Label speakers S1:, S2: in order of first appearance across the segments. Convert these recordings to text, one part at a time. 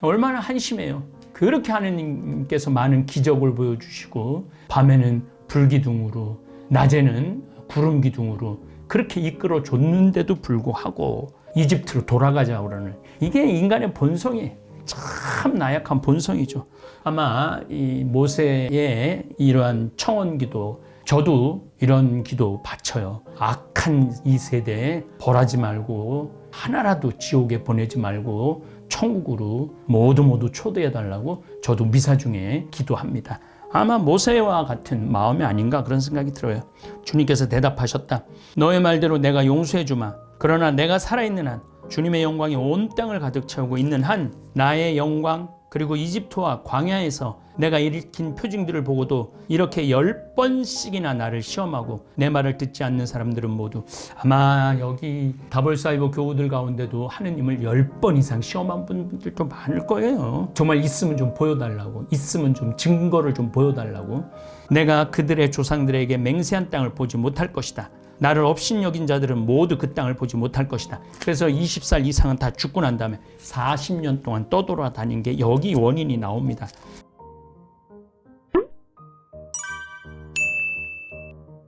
S1: 얼마나 한심해요. 그렇게 하느님께서 많은 기적을 보여주시고 밤에는 불기둥으로 낮에는 구름기둥으로 그렇게 이끌어 줬는데도 불구하고 이집트로 돌아가자고 그러는, 이게 인간의 본성이에요. 참 나약한 본성이죠. 아마 이 모세의 이러한 청원기도, 저도 이런 기도 바쳐요. 악한 이 세대에 벌하지 말고 하나라도 지옥에 보내지 말고 천국으로 모두 초대해달라고 저도 미사 중에 기도합니다. 아마 모세와 같은 마음이 아닌가 그런 생각이 들어요. 주님께서 대답하셨다. 너의 말대로 내가 용서해주마. 그러나 내가 살아있는 한, 주님의 영광이 온 땅을 가득 채우고 있는 한, 나의 영광 그리고 이집트와 광야에서 내가 일으킨 표징들을 보고도 이렇게 10번씩이나 나를 시험하고 내 말을 듣지 않는 사람들은 모두, 아마 여기 다볼사이버 교우들 가운데도 하느님을 10번 이상 시험한 분들도 많을 거예요. 정말 있으면 좀 보여달라고, 있으면 좀 증거를 좀 보여달라고. 내가 그들의 조상들에게 맹세한 땅을 보지 못할 것이다. 나를 업신여긴 자들은 모두 그 땅을 보지 못할 것이다. 그래서 20살 이상은 다 죽고 난 다음에 40년 동안 떠돌아다닌 게 여기 원인이 나옵니다.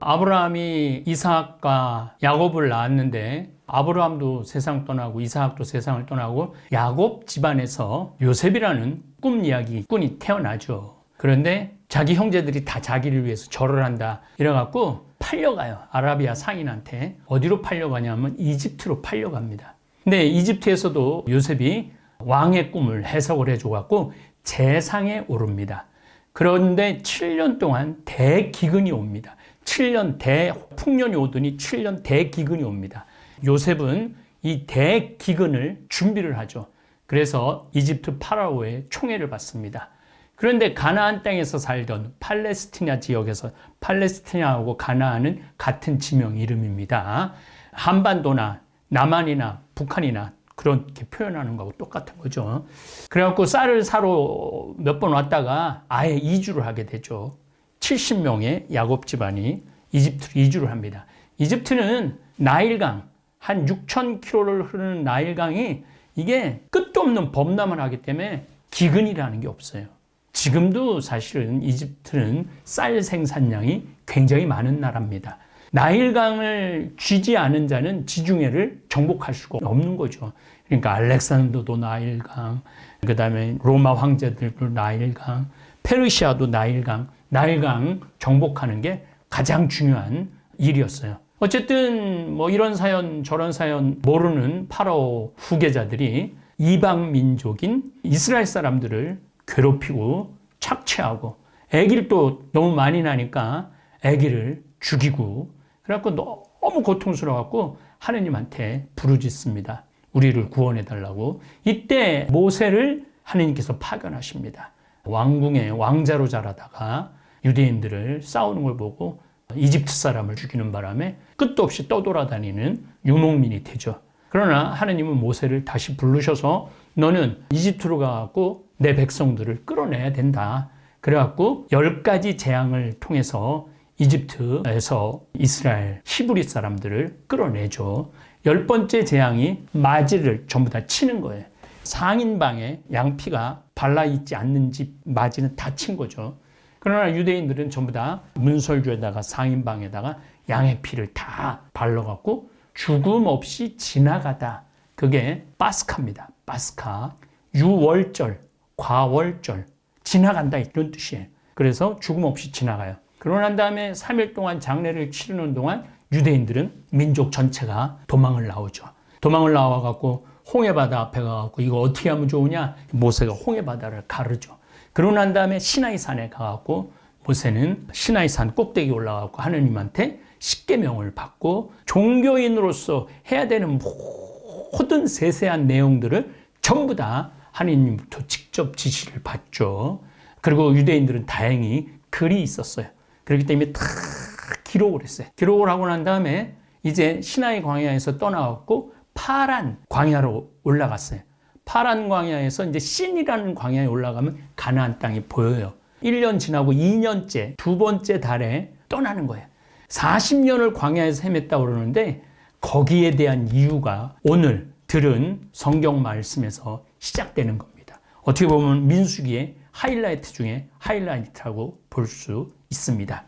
S1: 아브라함이 이삭과 야곱을 낳았는데, 아브라함도 세상 떠나고 이삭도 세상을 떠나고 야곱 집안에서 요셉이라는 꿈 이야기꾼이 태어나죠. 그런데 자기 형제들이 다 자기를 위해서 절을 한다 이래갖고 팔려가요. 아라비아 상인한테. 어디로 팔려가냐면 이집트로 팔려갑니다. 근데 이집트에서도 요셉이 왕의 꿈을 해석을 해줘갖고 재상에 오릅니다. 그런데 7년 동안 대기근이 옵니다. 7년 대풍년이 오더니 7년 대기근이 옵니다. 요셉은 이 대기근을 준비를 하죠. 그래서 이집트 파라오의 총애를 받습니다. 그런데 가나안 땅에서 살던 팔레스티나 지역에서, 팔레스티나하고 가나안은 같은 지명 이름입니다. 한반도나 남한이나 북한이나 그렇게 표현하는 거하고 똑같은 거죠. 그래갖고 쌀을 사러 몇 번 왔다가 아예 이주를 하게 되죠. 70명의 야곱 집안이 이집트로 이주를 합니다. 이집트는 나일강, 한 6,000km를 흐르는 나일강이 이게 끝도 없는 범람을 하기 때문에 기근이라는 게 없어요. 지금도 사실은 이집트는 쌀 생산량이 굉장히 많은 나라입니다. 나일강을 쥐지 않은 자는 지중해를 정복할 수가 없는 거죠. 그러니까 알렉산더도 나일강, 그 다음에 로마 황제들도 나일강, 페르시아도 나일강 정복하는 게 가장 중요한 일이었어요. 어쨌든 뭐 이런 사연 저런 사연 모르는 파라오 후계자들이 이방 민족인 이스라엘 사람들을 괴롭히고 착취하고, 아기를 또 너무 많이 나니까 아기를 죽이고, 그래갖고 너무 고통스러워갖고 하느님한테 부르짖습니다. 우리를 구원해 달라고. 이때 모세를 하느님께서 파견하십니다. 왕궁의 왕자로 자라다가 유대인들을 싸우는 걸 보고 이집트 사람을 죽이는 바람에 끝도 없이 떠돌아다니는 유목민이 되죠. 그러나 하느님은 모세를 다시 부르셔서 너는 이집트로 가갖고 내 백성들을 끌어내야 된다. 그래갖고 10가지 재앙을 통해서 이집트에서 이스라엘 히브리 사람들을 끌어내죠. 10번째 재앙이 마지를 전부 다 치는 거예요. 상인방에 양피가 발라있지 않는 집 마지는 다 친 거죠. 그러나 유대인들은 전부 다 문설주에다가 상인방에다가 양의 피를 다 발라갖고 죽음 없이 지나가다. 그게 파스카입니다. 파스카. 유월절, 과월절, 지나간다 이런 뜻이에요. 그래서 죽음 없이 지나가요. 그러고 난 다음에 3일 동안 장례를 치르는 동안 유대인들은 민족 전체가 도망을 나오죠. 도망을 나와갖고 홍해바다 앞에 가갖고 이거 어떻게 하면 좋으냐? 모세가 홍해바다를 가르죠. 그러고 난 다음에 시나이산에 가갖고 모세는 시나이산 꼭대기 올라가고 하느님한테 십계명을 받고 종교인으로서 해야 되는 모든 세세한 내용들을 전부 다 하느님부터 직접 지시를 받죠. 그리고 유대인들은 다행히 글이 있었어요. 그렇기 때문에 다 기록을 했어요. 기록을 하고 난 다음에 이제 시나이 광야에서 떠나왔고 파란 광야로 올라갔어요. 파란 광야에서 이제 신이라는 광야에 올라가면 가나안 땅이 보여요. 1년 지나고 2년째, 두 번째 달에 떠나는 거예요. 40년을 광야에서 헤맸다고 그러는데 거기에 대한 이유가 오늘 들은 성경 말씀에서 시작되는 겁니다. 어떻게 보면 민수기의 하이라이트 중에 하이라이트라고 볼 수 있습니다.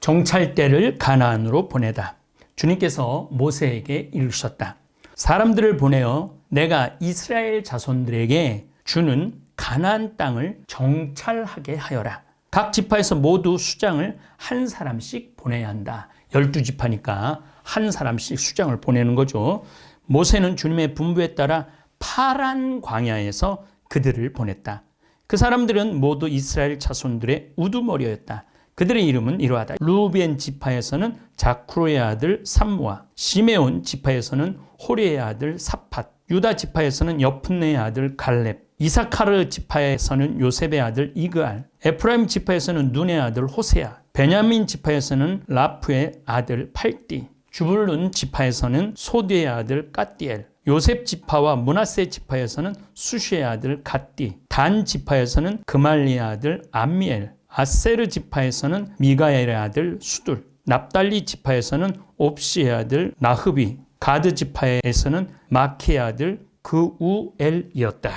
S1: 정찰대를 가나안으로 보내다. 주님께서 모세에게 이르셨다. 사람들을 보내어 내가 이스라엘 자손들에게 주는 가나안 땅을 정찰하게 하여라. 각 지파에서 모두 수장을 한 사람씩 보내야 한다. 12지파니까 한 사람씩 수장을 보내는 거죠. 모세는 주님의 분부에 따라 파란 광야에서 그들을 보냈다. 그 사람들은 모두 이스라엘 자손들의 우두머리였다. 그들의 이름은 이러하다. 루벤 지파에서는 자쿠르의 아들 삼무아, 시메온 지파에서는 호리의 아들 사팟, 유다 지파에서는 여푼네의 아들 갈렙, 이사카르 지파에서는 요셉의 아들 이그알, 에프라임 지파에서는 눈의 아들 호세아, 베냐민 지파에서는 라프의 아들 팔띠, 주불룬 지파에서는 소디의 아들 까띠엘, 요셉 지파와 므낫세 지파에서는 수시의 아들 갓디, 단 지파에서는 그말리의 아들 암미엘, 아세르 지파에서는 미가엘의 아들 수둘, 납달리 지파에서는 옵시의 아들 나흐비, 가드 지파에서는 마키의 아들 그우엘이었다.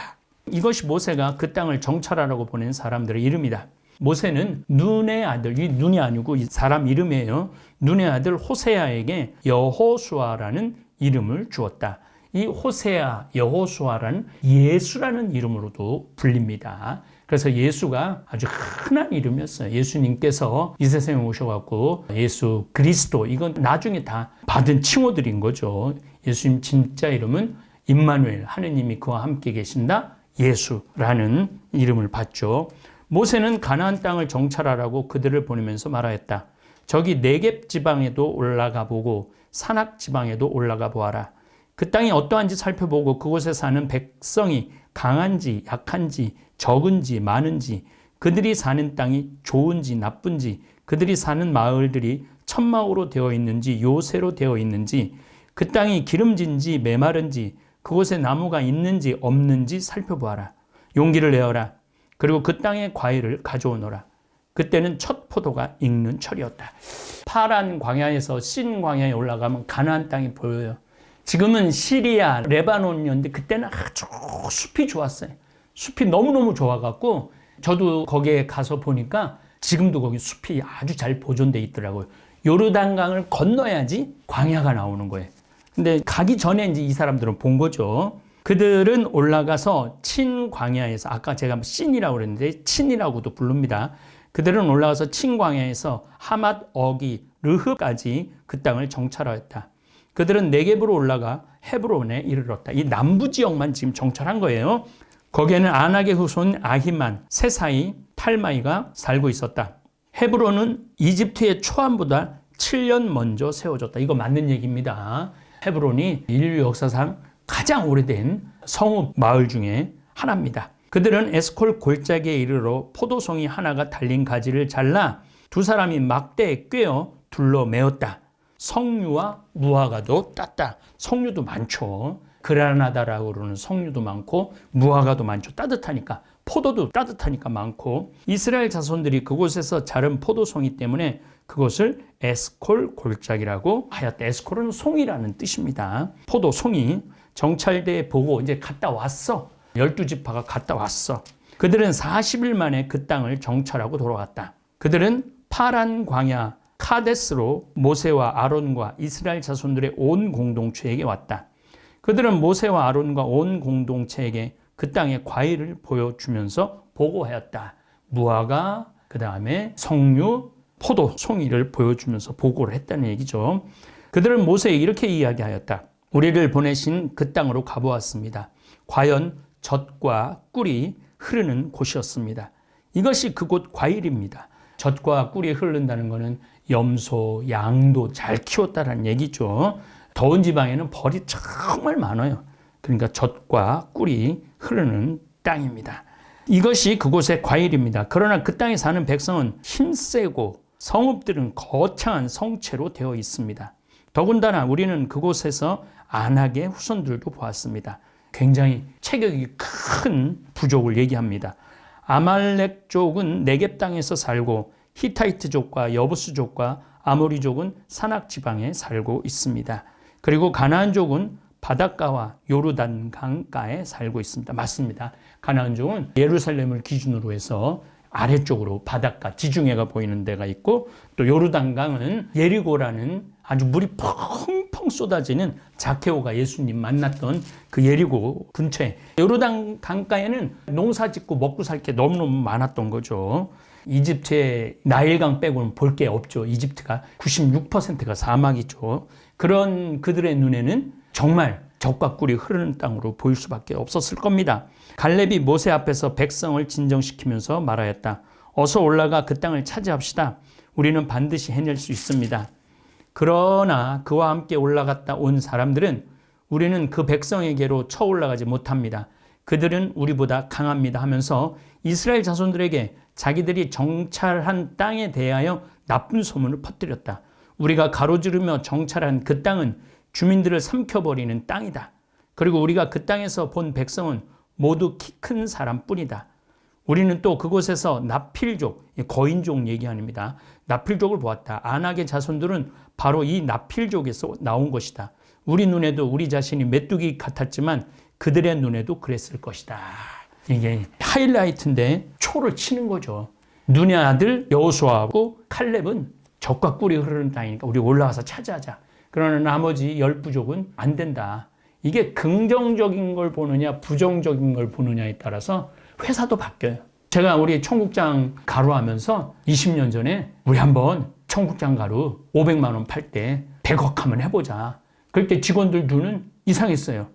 S1: 이것이 모세가 그 땅을 정찰하라고 보낸 사람들의 이름이다. 모세는 눈의 아들, 이 눈이 아니고 이 사람 이름이에요. 눈의 아들 호세아에게 여호수아라는 이름을 주었다. 이 호세아, 여호수아라는 예수라는 이름으로도 불립니다. 그래서 예수가 아주 흔한 이름이었어요. 예수님께서 이 세상에 오셔갖고 예수 그리스도, 이건 나중에 다 받은 칭호들인 거죠. 예수님 진짜 이름은 임마누엘, 하느님이 그와 함께 계신다, 예수라는 이름을 받죠. 모세는 가나안 땅을 정찰하라고 그들을 보내면서 말하였다. 저기 네겝 지방에도 올라가 보고 산악 지방에도 올라가 보아라. 그 땅이 어떠한지 살펴보고 그곳에 사는 백성이 강한지 약한지 적은지 많은지, 그들이 사는 땅이 좋은지 나쁜지, 그들이 사는 마을들이 천막으로 되어 있는지 요새로 되어 있는지, 그 땅이 기름진지 메마른지, 그곳에 나무가 있는지 없는지 살펴보아라. 용기를 내어라. 그리고 그 땅의 과일을 가져오너라. 그때는 첫 포도가 익는 철이었다. 파란 광야에서 신 광야에 올라가면 가나안 땅이 보여요. 지금은 시리아, 레바논이었는데 그때는 아주 숲이 좋았어요. 숲이 너무너무 좋아갖고 저도 거기에 가서 보니까 지금도 거기 숲이 아주 잘 보존돼 있더라고요. 요르단강을 건너야지 광야가 나오는 거예요. 근데 가기 전에 이제 이 사람들은 본 거죠. 그들은 올라가서 친 광야에서, 아까 제가 신이라고 그랬는데 친이라고도 부릅니다. 그들은 올라가서 친 광야에서 하맛, 어기, 르흐까지 그 땅을 정찰하였다. 그들은 네겝으로 올라가 헤브론에 이르렀다. 이 남부 지역만 지금 정찰한 거예요. 거기에는 아낙의 후손 아히만, 세사이, 탈마이가 살고 있었다. 헤브론은 이집트의 초안보다 7년 먼저 세워졌다. 이거 맞는 얘기입니다. 헤브론이 인류 역사상 가장 오래된 성읍 마을 중에 하나입니다. 그들은 에스콜 골짜기에 이르러 포도송이 하나가 달린 가지를 잘라 두 사람이 막대에 꿰어 둘러 메었다. 석류와 무화과도 땄다. 석류도 많죠. 그라나다라고 그러는 석류도 많고 무화과도 많죠. 따뜻하니까. 포도도 따뜻하니까 많고. 이스라엘 자손들이 그곳에서 자른 포도송이 때문에 그것을 에스콜 골짜기라고 하였다. 에스콜은 송이라는 뜻입니다. 포도송이. 정찰대에 보고 이제 갔다 왔어. 12지파가 갔다 왔어. 그들은 40일 만에 그 땅을 정찰하고 돌아왔다. 그들은 파란 광야 카데스로 모세와 아론과 이스라엘 자손들의 온 공동체에게 왔다. 그들은 모세와 아론과 온 공동체에게 그 땅의 과일을 보여주면서 보고하였다. 무화과, 그 다음에 석류, 포도, 송이를 보여주면서 보고를 했다는 얘기죠. 그들은 모세에게 이렇게 이야기하였다. 우리를 보내신 그 땅으로 가보았습니다. 과연 젖과 꿀이 흐르는 곳이었습니다. 이것이 그곳 과일입니다. 젖과 꿀이 흐른다는 것은 염소, 양도 잘 키웠다는 얘기죠. 더운 지방에는 벌이 정말 많아요. 그러니까 젖과 꿀이 흐르는 땅입니다. 이것이 그곳의 과일입니다. 그러나 그 땅에 사는 백성은 힘세고 성읍들은 거창한 성체로 되어 있습니다. 더군다나 우리는 그곳에서 아낙의 후손들도 보았습니다. 굉장히 체격이 큰 부족을 얘기합니다. 아말렉족은 네겝 땅에서 살고 히타이트족과 여부스족과 아모리족은 산악지방에 살고 있습니다. 그리고 가나안족은 바닷가와 요르단 강가에 살고 있습니다. 맞습니다. 가나안 족은 예루살렘을 기준으로 해서 아래쪽으로 바닷가 지중해가 보이는 데가 있고, 또 요르단강은 예리고라는 아주 물이 펑펑 쏟아지는 자케오가 예수님 만났던 그 예리고 근처에, 요르단 강가에는 농사 짓고 먹고 살 게 너무너무 많았던 거죠. 이집트의 나일강 빼고는 볼 게 없죠. 이집트가 96%가 사막이죠. 그런 그들의 눈에는 정말 젖과 꿀이 흐르는 땅으로 보일 수밖에 없었을 겁니다. 갈렙이 모세 앞에서 백성을 진정시키면서 말하였다. 어서 올라가 그 땅을 차지합시다. 우리는 반드시 해낼 수 있습니다. 그러나 그와 함께 올라갔다 온 사람들은 우리는 그 백성에게로 쳐 올라가지 못합니다. 그들은 우리보다 강합니다 하면서 이스라엘 자손들에게 자기들이 정찰한 땅에 대하여 나쁜 소문을 퍼뜨렸다. 우리가 가로지르며 정찰한 그 땅은 주민들을 삼켜버리는 땅이다. 그리고 우리가 그 땅에서 본 백성은 모두 키 큰 사람뿐이다. 우리는 또 그곳에서 나필족, 거인족 얘기합니다. 나필족을 보았다. 아낙의 자손들은 바로 이 나필족에서 나온 것이다. 우리 눈에도 우리 자신이 메뚜기 같았지만 그들의 눈에도 그랬을 것이다. 이게 하이라이트인데 초를 치는 거죠. 눈의 아들 여호수아하고 칼렙은 젖과 꿀이 흐르는 땅이니까 우리 올라가서 차지하자. 그러나 나머지 10부족은 안 된다. 이게 긍정적인 걸 보느냐 부정적인 걸 보느냐에 따라서 회사도 바뀌어요. 제가 우리 청국장 가루 하면서 20년 전에 우리 한번 청국장 가루 500만 원 팔 때 100억 한번 해보자. 그럴 때 직원들 눈은 이상했어요.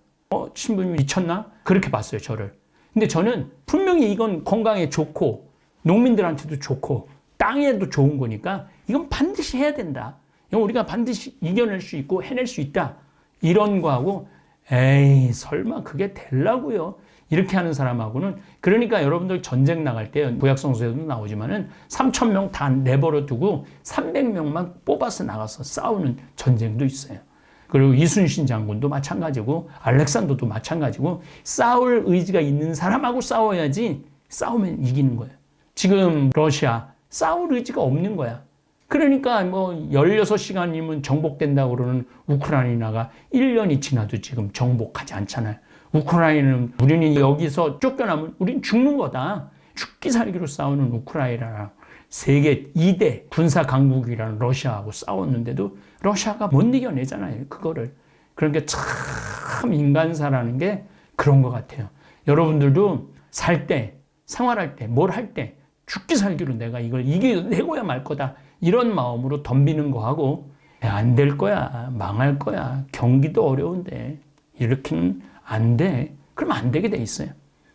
S1: 신부님 미쳤나? 그렇게 봤어요, 저를. 근데 저는 분명히 이건 건강에 좋고 농민들한테도 좋고 땅에도 좋은 거니까 이건 반드시 해야 된다. 이건 우리가 반드시 이겨낼 수 있고 해낼 수 있다. 이런 거하고 에이 설마 그게 되려고요. 이렇게 하는 사람하고는, 그러니까 여러분들 전쟁 나갈 때 구약성서에도 나오지만은 3,000명 다 내버려 두고 300명만 뽑아서 나가서 싸우는 전쟁도 있어요. 그리고 이순신 장군도 마찬가지고 알렉산더도 마찬가지고 싸울 의지가 있는 사람하고 싸워야지 싸우면 이기는 거예요. 지금 러시아 싸울 의지가 없는 거야. 그러니까 뭐 16시간이면 정복된다고 그러는 우크라이나가 1년이 지나도 지금 정복하지 않잖아요. 우크라이나는 우리는 여기서 쫓겨나면 우린 죽는 거다. 죽기 살기로 싸우는 우크라이나랑 세계 2대 군사 강국이라는 러시아하고 싸웠는데도 러시아가 못 이겨내잖아요, 그거를. 그러니까 참 인간사라는 게 그런 것 같아요. 여러분들도 살 때, 생활할 때, 뭘 할 때 죽기 살기로 내가 이걸 이겨내고야 말 거다. 이런 마음으로 덤비는 거하고 안 될 거야, 망할 거야, 경기도 어려운데 이렇게는 안 돼. 그러면 안 되게 돼 있어요.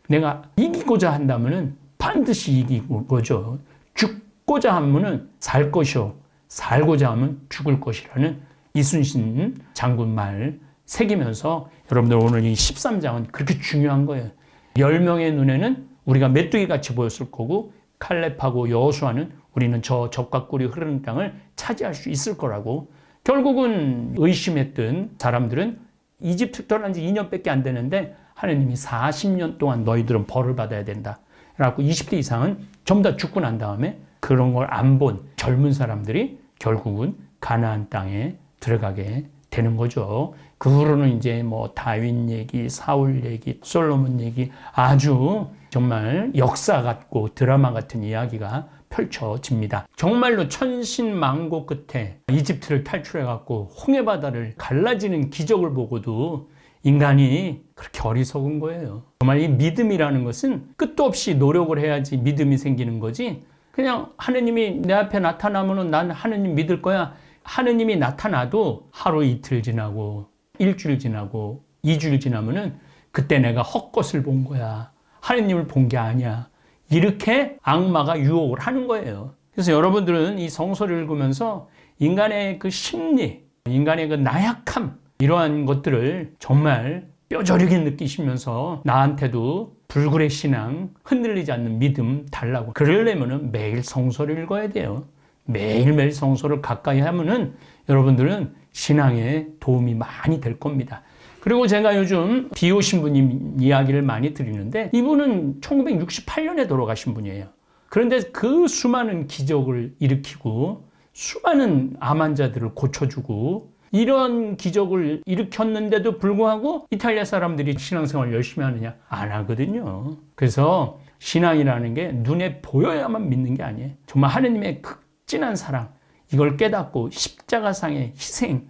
S1: 내가 이기고자 한다면은 반드시 이기고 거죠. 죽고자 하면은 살 것이요, 살고자 하면 죽을 것이라는 이순신 장군 말 새기면서 여러분들 오늘 이 13장은 그렇게 중요한 거예요. 10명의 눈에는 우리가 메뚜기 같이 보였을 거고 칼렙하고 여호수아는 우리는 저 젖과 꿀이 흐르는 땅을 차지할 수 있을 거라고. 결국은 의심했던 사람들은 이집트 떠난 지 2년밖에 안 되는데 하나님이 40년 동안 너희들은 벌을 받아야 된다. 그래갖고 20대 이상은 전부 다 죽고 난 다음에 그런 걸 안 본 젊은 사람들이 결국은 가나안 땅에 들어가게 되는 거죠. 그 후로는 이제 뭐 다윗 얘기, 사울 얘기, 솔로몬 얘기, 아주 정말 역사 같고 드라마 같은 이야기가 펼쳐집니다. 정말로 천신만고 끝에 이집트를 탈출해갖고 홍해바다를 갈라지는 기적을 보고도 인간이 그렇게 어리석은 거예요. 정말 이 믿음이라는 것은 끝도 없이 노력을 해야지 믿음이 생기는 거지, 그냥 하느님이 내 앞에 나타나면 난 하느님 믿을 거야. 하느님이 나타나도 하루 이틀 지나고 일주일 지나고 2주일 지나면은 그때 내가 헛것을 본 거야. 하느님을 본 게 아니야. 이렇게 악마가 유혹을 하는 거예요. 그래서 여러분들은 이 성서를 읽으면서 인간의 그 심리, 인간의 그 나약함, 이러한 것들을 정말 뼈저리게 느끼시면서 나한테도 불굴의 신앙, 흔들리지 않는 믿음 달라고. 그러려면 매일 성서를 읽어야 돼요. 매일매일 성서를 가까이 하면은 여러분들은 신앙에 도움이 많이 될 겁니다. 그리고 제가 요즘 비오 신부님 이야기를 많이 드리는데 이분은 1968년에 돌아가신 분이에요. 그런데 그 수많은 기적을 일으키고 수많은 암 환자들을 고쳐주고 이런 기적을 일으켰는데도 불구하고 이탈리아 사람들이 신앙생활 열심히 하느냐? 안 하거든요. 그래서 신앙이라는 게 눈에 보여야만 믿는 게 아니에요. 정말 하느님의 극진한 사랑, 이걸 깨닫고 십자가상의 희생,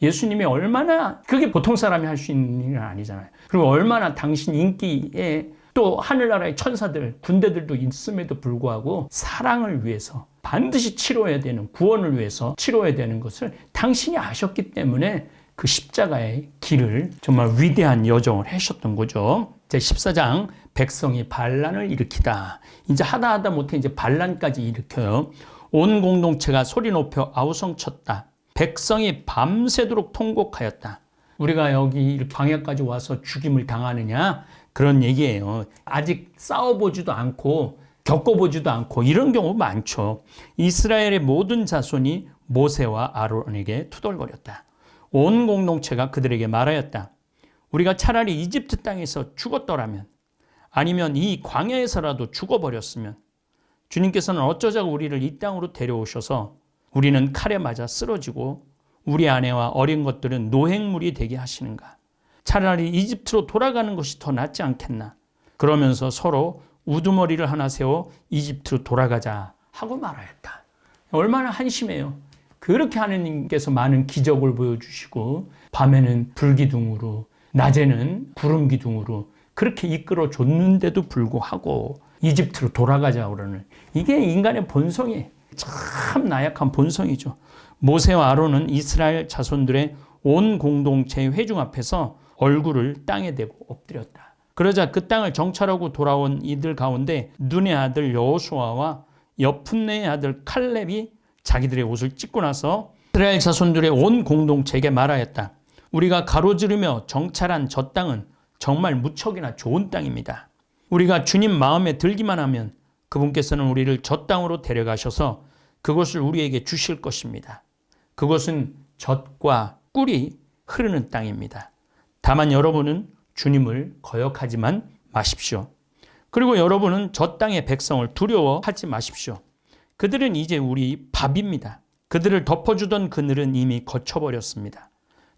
S1: 예수님이 얼마나, 그게 보통 사람이 할 수 있는 일은 아니잖아요. 그리고 얼마나 당신 인기에 또 하늘나라의 천사들, 군대들도 있음에도 불구하고 사랑을 위해서 반드시 치러야 되는, 구원을 위해서 치러야 되는 것을 당신이 아셨기 때문에 그 십자가의 길을 정말 위대한 여정을 하셨던 거죠. 제14장, 백성이 반란을 일으키다. 이제 하다 못해 이제 반란까지 일으켜요. 온 공동체가 소리 높여 아우성쳤다. 백성이 밤새도록 통곡하였다. 우리가 여기 이렇게 광야까지 와서 죽임을 당하느냐? 그런 얘기예요. 아직 싸워보지도 않고 겪어보지도 않고 이런 경우 많죠. 이스라엘의 모든 자손이 모세와 아론에게 투덜거렸다. 온 공동체가 그들에게 말하였다. 우리가 차라리 이집트 땅에서 죽었더라면, 아니면 이 광야에서라도 죽어버렸으면 주님께서는 어쩌자고 우리를 이 땅으로 데려오셔서 우리는 칼에 맞아 쓰러지고 우리 아내와 어린 것들은 노획물이 되게 하시는가? 차라리 이집트로 돌아가는 것이 더 낫지 않겠나? 그러면서 서로 우두머리를 하나 세워 이집트로 돌아가자 하고 말하였다. 얼마나 한심해요. 그렇게 하느님께서 많은 기적을 보여주시고 밤에는 불기둥으로 낮에는 구름기둥으로 그렇게 이끌어 줬는데도 불구하고 이집트로 돌아가자고 그러는, 이게 인간의 본성이에요. 참 나약한 본성이죠. 모세와 아론은 이스라엘 자손들의 온 공동체의 회중 앞에서 얼굴을 땅에 대고 엎드렸다. 그러자 그 땅을 정찰하고 돌아온 이들 가운데 눈의 아들 여호수아와 여푼네의 아들 칼렙이 자기들의 옷을 찢고 나서 이스라엘 자손들의 온 공동체에게 말하였다. 우리가 가로지르며 정찰한 저 땅은 정말 무척이나 좋은 땅입니다. 우리가 주님 마음에 들기만 하면 그분께서는 우리를 저 땅으로 데려가셔서 그것을 우리에게 주실 것입니다. 그것은 젖과 꿀이 흐르는 땅입니다. 다만 여러분은 주님을 거역하지만 마십시오. 그리고 여러분은 저 땅의 백성을 두려워하지 마십시오. 그들은 이제 우리 밥입니다. 그들을 덮어주던 그늘은 이미 거쳐버렸습니다.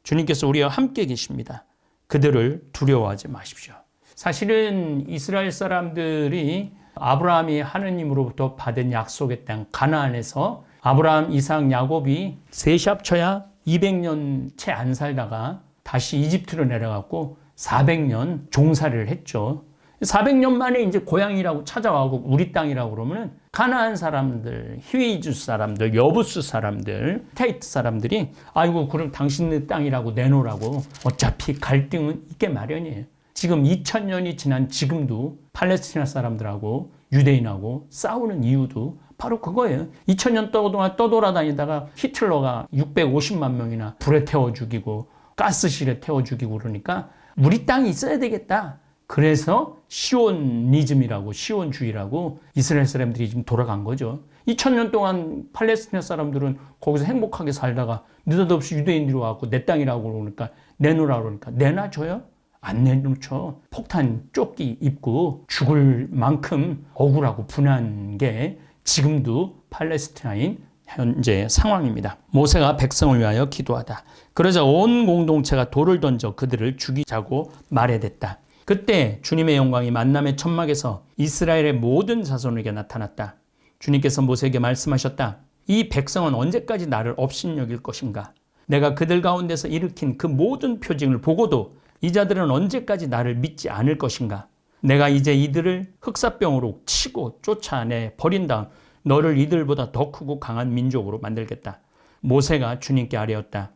S1: 주님께서 우리와 함께 계십니다. 그들을 두려워하지 마십시오. 사실은 이스라엘 사람들이 아브라함이 하느님으로부터 받은 약속의 땅 가나안에서 아브라함, 이삭, 야곱이 셋이 합쳐야 200년 채 안 살다가 다시 이집트로 내려갔고 400년 종살이를 했죠. 400년 만에 이제 고향이라고 찾아와고 우리 땅이라고 그러면은 가나안 사람들, 히위주 사람들, 여부스 사람들, 히타이트 사람들이 아이고 그럼 당신네 땅이라고 내놓으라고, 어차피 갈등은 있게 마련이에요. 지금 2000년이 지난 지금도 팔레스티나 사람들하고 유대인하고 싸우는 이유도 바로 그거예요. 2000년 동안 떠돌아다니다가 히틀러가 650만 명이나 불에 태워 죽이고 가스실에 태워 죽이고 그러니까 우리 땅이 있어야 되겠다. 그래서 시온니즘이라고, 시온주의라고 이스라엘 사람들이 지금 돌아간 거죠. 2000년 동안 팔레스티나 사람들은 거기서 행복하게 살다가 느닷없이 유대인들이 와서 내 땅이라고 그러니까 내놓으라고 그러니까 내놔줘요? 안 내놓죠. 폭탄 조끼 입고 죽을 만큼 억울하고 분한 게 지금도 팔레스타인 현재 상황입니다. 모세가 백성을 위하여 기도하다. 그러자 온 공동체가 돌을 던져 그들을 죽이자고 말해댔다. 그때 주님의 영광이 만남의 천막에서 이스라엘의 모든 자손에게 나타났다. 주님께서 모세에게 말씀하셨다. 이 백성은 언제까지 나를 업신여길 것인가? 내가 그들 가운데서 일으킨 그 모든 표징을 보고도 이 자들은 언제까지 나를 믿지 않을 것인가? 내가 이제 이들을 흑사병으로 치고 쫓아내 버린 다음 너를 이들보다 더 크고 강한 민족으로 만들겠다. 모세가 주님께 아뢰었다.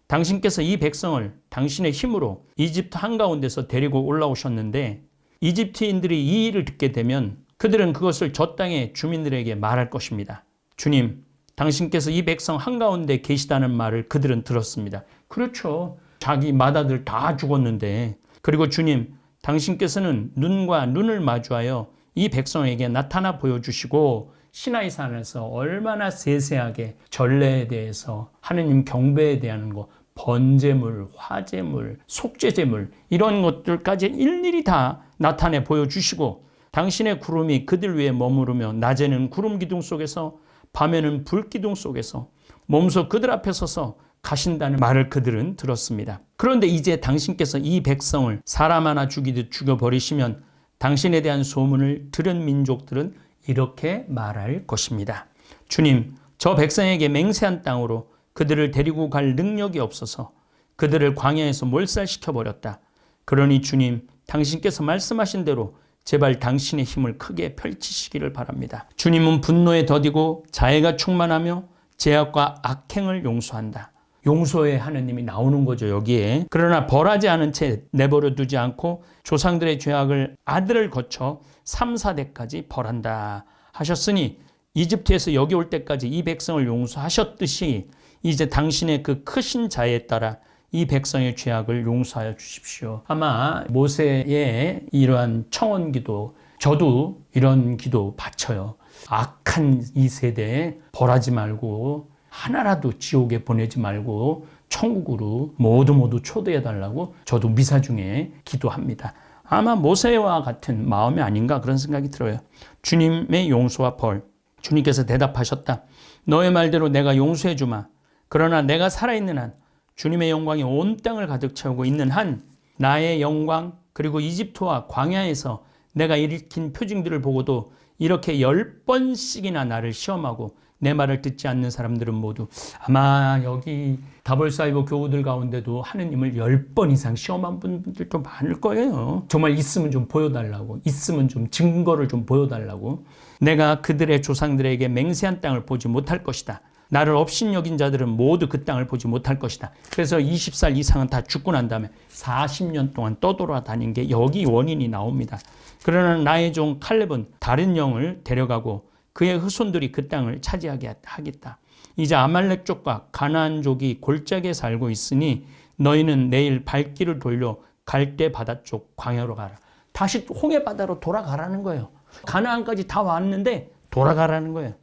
S1: 당신께서 이 백성을 당신의 힘으로 이집트 한가운데서 데리고 올라오셨는데 이집트인들이 이 일을 듣게 되면 그들은 그것을 저 땅의 주민들에게 말할 것입니다. 주님, 당신께서 이 백성 한가운데 계시다는 말을 그들은 들었습니다. 그렇죠. 자기 맏아들 다 죽었는데. 그리고 주님, 당신께서는 눈과 눈을 마주하여 이 백성에게 나타나 보여주시고 시나이산에서 얼마나 세세하게 전례에 대해서 하느님 경배에 대한 거, 번제물, 화제물, 속죄제물 이런 것들까지 일일이 다 나타내 보여주시고 당신의 구름이 그들 위에 머무르며 낮에는 구름 기둥 속에서 밤에는 불 기둥 속에서 몸소 그들 앞에 서서 가신다는 말을 그들은 들었습니다. 그런데 이제 당신께서 이 백성을 사람 하나 죽이듯 죽여버리시면 당신에 대한 소문을 들은 민족들은 이렇게 말할 것입니다. 주님, 저 백성에게 맹세한 땅으로 그들을 데리고 갈 능력이 없어서 그들을 광야에서 몰살시켜버렸다. 그러니 주님, 당신께서 말씀하신 대로 제발 당신의 힘을 크게 펼치시기를 바랍니다. 주님은 분노에 더디고 자애가 충만하며 죄악과 악행을 용서한다. 용서의 하느님이 나오는 거죠, 여기에. 그러나 벌하지 않은 채 내버려 두지 않고 조상들의 죄악을 아들을 거쳐 3, 4대까지 벌한다 하셨으니 이집트에서 여기 올 때까지 이 백성을 용서하셨듯이 이제 당신의 그 크신 자애에 따라 이 백성의 죄악을 용서하여 주십시오. 아마 모세의 이러한 청원기도, 저도 이런 기도 바쳐요. 악한 이 세대에 벌하지 말고 하나라도 지옥에 보내지 말고 천국으로 모두 초대해달라고 저도 미사 중에 기도합니다. 아마 모세와 같은 마음이 아닌가 그런 생각이 들어요. 주님의 용서와 벌. 주님께서 대답하셨다. 너의 말대로 내가 용서해 주마. 그러나 내가 살아있는 한, 주님의 영광이 온 땅을 가득 채우고 있는 한, 나의 영광 그리고 이집트와 광야에서 내가 일으킨 표징들을 보고도 이렇게 10번씩이나 나를 시험하고 내 말을 듣지 않는 사람들은 모두, 아마 여기 다볼사이버 교우들 가운데도 하느님을 10번 이상 시험한 분들도 많을 거예요. 정말 있으면 좀 보여달라고, 있으면 좀 증거를 좀 보여달라고. 내가 그들의 조상들에게 맹세한 땅을 보지 못할 것이다. 나를 업신여긴 자들은 모두 그 땅을 보지 못할 것이다. 그래서 20살 이상은 다 죽고 난 다음에 40년 동안 떠돌아다닌 게 여기 원인이 나옵니다. 그러나 나의 종 칼렙은 다른 영을 데려가고 그의 후손들이 그 땅을 차지하게 하겠다. 이제 아말렉족과 가나안족이 골짜기에 살고 있으니 너희는 내일 발길을 돌려 갈대 바다 쪽 광야로 가라. 다시 홍해 바다로 돌아가라는 거예요. 가나안까지 다 왔는데 돌아가라는 거예요.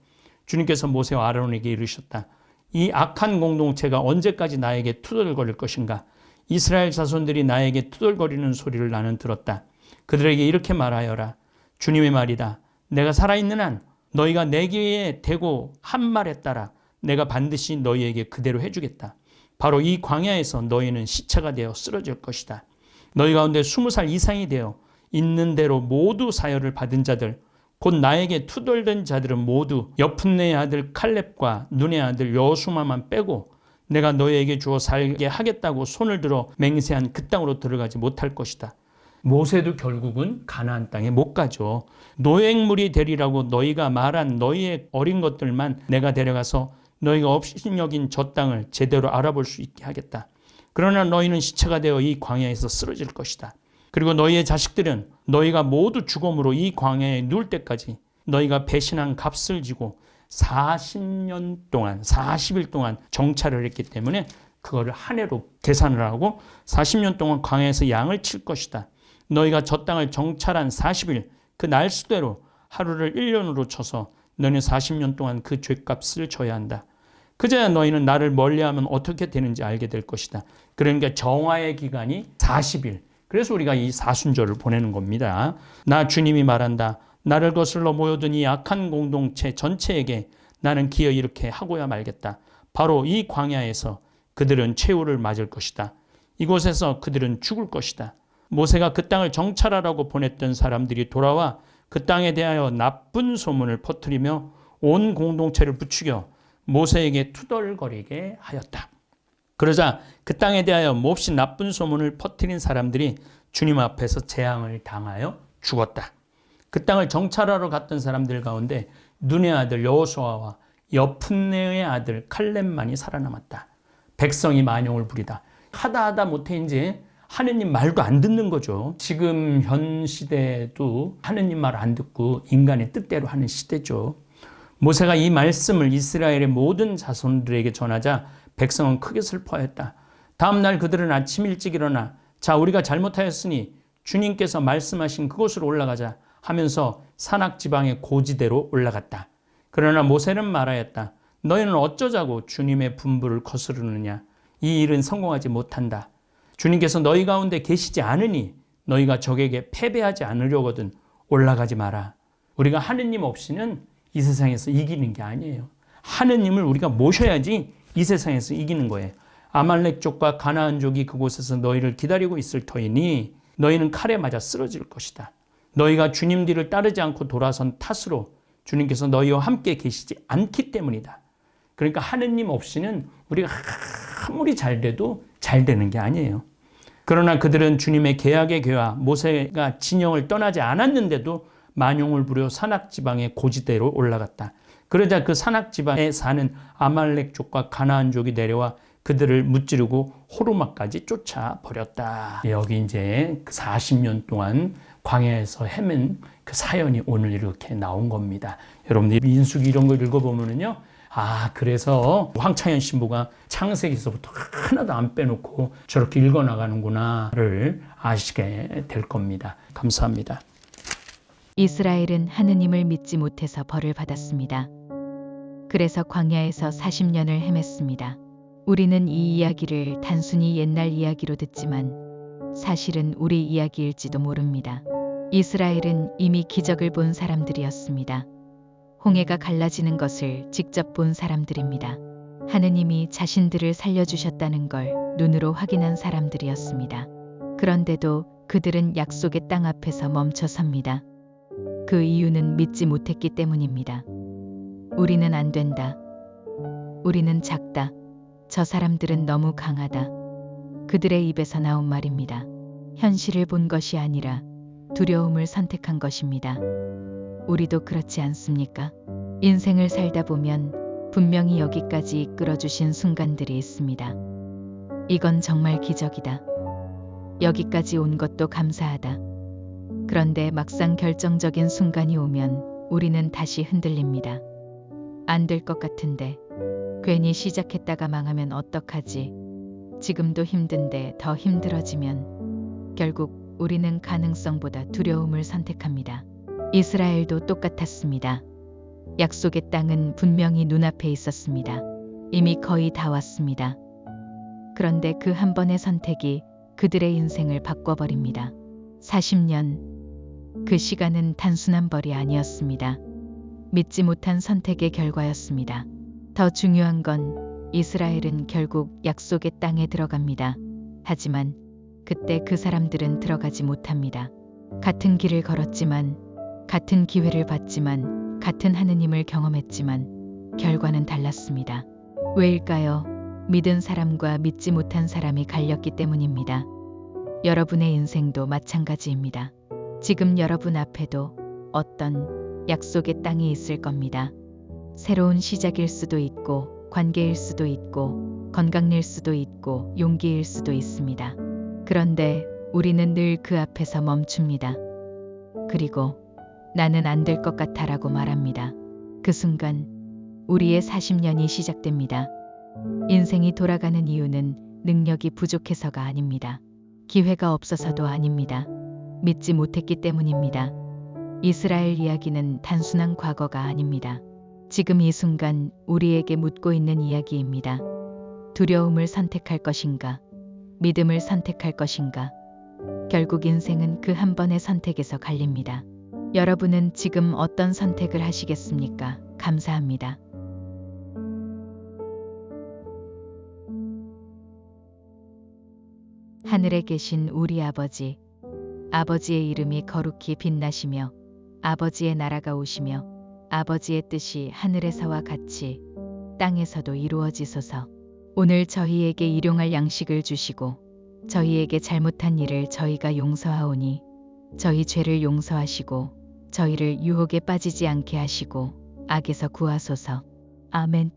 S1: 주님께서 모세와 아론에게 이르셨다. 이 악한 공동체가 언제까지 나에게 투덜거릴 것인가? 이스라엘 자손들이 나에게 투덜거리는 소리를 나는 들었다. 그들에게 이렇게 말하여라. 주님의 말이다. 내가 살아있는 한 너희가 내 귀에 대고 한 말에 따라 내가 반드시 너희에게 그대로 해주겠다. 바로 이 광야에서 너희는 시체가 되어 쓰러질 것이다. 너희 가운데 20살 이상이 되어 있는 대로 모두 사혈을 받은 자들, 곧 나에게 투덜된 자들은 모두 여푼네의 아들 칼렙과 눈의 아들 여호수아만 빼고 내가 너희에게 주어 살게 하겠다고 손을 들어 맹세한 그 땅으로 들어가지 못할 것이다. 모세도 결국은 가나안 땅에 못 가죠. 노획물이 되리라고 너희가 말한 너희의 어린 것들만 내가 데려가서 너희가 업신여긴 저 땅을 제대로 알아볼 수 있게 하겠다. 그러나 너희는 시체가 되어 이 광야에서 쓰러질 것이다. 그리고 너희의 자식들은 너희가 모두 죽음으로 이 광야에 누울 때까지 너희가 배신한 값을 지고 40년 동안 40일 동안 정찰을 했기 때문에 그거를 한 해로 계산을 하고 40년 동안 광야에서 양을 칠 것이다. 너희가 저 땅을 정찰한 40일 그 날수대로 하루를 1년으로 쳐서 너희는 40년 동안 그 죄값을 져야 한다. 그제야 너희는 나를 멀리하면 어떻게 되는지 알게 될 것이다. 그러니까 정화의 기간이 40일. 그래서 우리가 이 사순절을 보내는 겁니다. 나 주님이 말한다. 나를 거슬러 모여든 이 악한 공동체 전체에게 나는 기어 이렇게 하고야 말겠다. 바로 이 광야에서 그들은 최후를 맞을 것이다. 이곳에서 그들은 죽을 것이다. 모세가 그 땅을 정찰하라고 보냈던 사람들이 돌아와 그 땅에 대하여 나쁜 소문을 퍼뜨리며 온 공동체를 부추겨 모세에게 투덜거리게 하였다. 그러자 그 땅에 대하여 몹시 나쁜 소문을 퍼뜨린 사람들이 주님 앞에서 재앙을 당하여 죽었다. 그 땅을 정찰하러 갔던 사람들 가운데 눈의 아들 여호수아와 여푼네의 아들 칼렙만이 살아남았다. 백성이 만용을 부리다. 하다 못해 이제 하느님 말도 안 듣는 거죠. 지금 현 시대도 하느님 말 안 듣고 인간의 뜻대로 하는 시대죠. 모세가 이 말씀을 이스라엘의 모든 자손들에게 전하자 백성은 크게 슬퍼했다. 다음 날 그들은 아침 일찍 일어나 자 우리가 잘못하였으니 주님께서 말씀하신 그곳으로 올라가자 하면서 산악지방의 고지대로 올라갔다. 그러나 모세는 말하였다. 너희는 어쩌자고 주님의 분부를 거스르느냐. 이 일은 성공하지 못한다. 주님께서 너희 가운데 계시지 않으니 너희가 적에게 패배하지 않으려거든 올라가지 마라. 우리가 하느님 없이는 이 세상에서 이기는 게 아니에요. 하느님을 우리가 모셔야지 이 세상에서 이기는 거예요. 아말렉족과 가나안족이 그곳에서 너희를 기다리고 있을 터이니 너희는 칼에 맞아 쓰러질 것이다. 너희가 주님 뒤를 따르지 않고 돌아선 탓으로 주님께서 너희와 함께 계시지 않기 때문이다. 그러니까 하느님 없이는 우리가 아무리 잘 돼도 잘 되는 게 아니에요. 그러나 그들은 주님의 계약의 궤와 모세가 진영을 떠나지 않았는데도 만용을 부려 산악지방의 고지대로 올라갔다. 그러자 그 산악지방에 사는 아말렉족과 가나안족이 내려와 그들을 무찌르고 호르마까지 쫓아버렸다. 여기 이제 40년 동안 광야에서 헤맨 그 사연이 오늘 이렇게 나온 겁니다. 여러분들 민수기 이런 거 읽어보면요. 그래서 황창현 신부가 창세기서부터 하나도 안 빼놓고 저렇게 읽어나가는구나를 아시게 될 겁니다. 감사합니다.
S2: 이스라엘은 하느님을 믿지 못해서 벌을 받았습니다. 그래서 광야에서 40년을 헤맸습니다. 우리는 이 이야기를 단순히 옛날 이야기로 듣지만 사실은 우리 이야기일지도 모릅니다. 이스라엘은 이미 기적을 본 사람들이었습니다. 홍해가 갈라지는 것을 직접 본 사람들입니다. 하느님이 자신들을 살려주셨다는 걸 눈으로 확인한 사람들이었습니다. 그런데도 그들은 약속의 땅 앞에서 멈춰 섭니다. 그 이유는 믿지 못했기 때문입니다. 우리는 안 된다. 우리는 작다. 저 사람들은 너무 강하다. 그들의 입에서 나온 말입니다. 현실을 본 것이 아니라 두려움을 선택한 것입니다. 우리도 그렇지 않습니까? 인생을 살다 보면 분명히 여기까지 이끌어주신 순간들이 있습니다. 이건 정말 기적이다. 여기까지 온 것도 감사하다. 그런데 막상 결정적인 순간이 오면 우리는 다시 흔들립니다. 안 될 것 같은데, 괜히 시작했다가 망하면 어떡하지? 지금도 힘든데 더 힘들어지면 결국 우리는 가능성보다 두려움을 선택합니다. 이스라엘도 똑같았습니다. 약속의 땅은 분명히 눈앞에 있었습니다. 이미 거의 다 왔습니다. 그런데 그 한 번의 선택이 그들의 인생을 바꿔버립니다. 40년, 그 시간은 단순한 벌이 아니었습니다. 믿지 못한 선택의 결과였습니다. 더 중요한 건 이스라엘은 결국 약속의 땅에 들어갑니다. 하지만 그때 그 사람들은 들어가지 못합니다. 같은 길을 걸었지만, 같은 기회를 받지만, 같은 하느님을 경험했지만 결과는 달랐습니다. 왜일까요? 믿은 사람과 믿지 못한 사람이 갈렸기 때문입니다. 여러분의 인생도 마찬가지입니다. 지금 여러분 앞에도 어떤 약속의 땅이 있을 겁니다. 새로운 시작일 수도 있고, 관계일 수도 있고, 건강일 수도 있고, 용기일 수도 있습니다. 그런데 우리는 늘 그 앞에서 멈춥니다. 그리고 나는 안 될 것 같아라고 말합니다. 그 순간 우리의 40년이 시작됩니다. 인생이 돌아가는 이유는 능력이 부족해서가 아닙니다. 기회가 없어서도 아닙니다. 믿지 못했기 때문입니다. 이스라엘 이야기는 단순한 과거가 아닙니다. 지금 이 순간 우리에게 묻고 있는 이야기입니다. 두려움을 선택할 것인가? 믿음을 선택할 것인가? 결국 인생은 그 한 번의 선택에서 갈립니다. 여러분은 지금 어떤 선택을 하시겠습니까? 감사합니다. 하늘에 계신 우리 아버지, 아버지의 이름이 거룩히 빛나시며 아버지의 나라가 오시며 아버지의 뜻이 하늘에서와 같이 땅에서도 이루어지소서. 오늘 저희에게 일용할 양식을 주시고 저희에게 잘못한 일을 저희가 용서하오니 저희 죄를 용서하시고 저희를 유혹에 빠지지 않게 하시고 악에서 구하소서. 아멘.